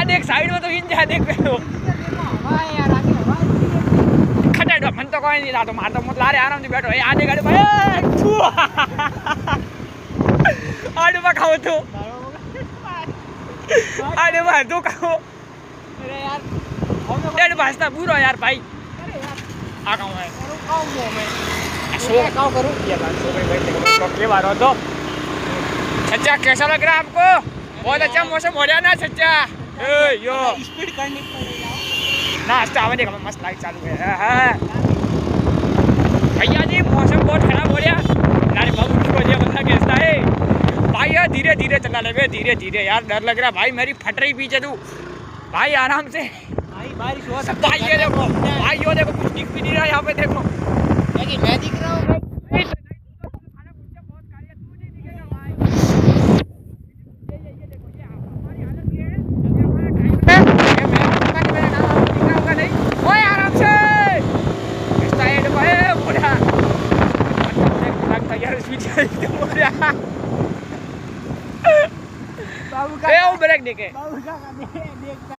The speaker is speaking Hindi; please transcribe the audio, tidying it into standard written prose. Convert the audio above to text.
देख साइड में तो हिल जा देख खटाड़ो मन तो कोई नहीं ला तो मार तो मत ला रे आराम से बैठो ए आने गाड़ी भाई आडू में खाओ तो आडू में तो खाओ अरे यार डेढ़ भाषा बुरो यार भाई अरे यार आ गाँव है क्या काम करूं ये बात सो गई भाई देखो के बार हो तो सच्चा कैसा लग रहा है आपको बहुत अच्छा मौसम हो रहा ना सच्चा ए यो स्पीड करनी पड़ेगी नाश्ता आने का मस्त लाइट चालू है भैया जी मौसम बहुत खराब हो रहा यार बाबू को ये बंदा कैसा है भाई यार धीरे धीरे चला ले धीरे धीरे यार डर लग रहा भाई मेरी फट रही पीछे तू भाई आराम से भाई बारिश हो सब भाई ये देखो भाई यो देखो कुछ दिख भी नहीं रहा यहाँ पे देखो मैं दिख रहा हूँ ब्रेक देखे बाबू का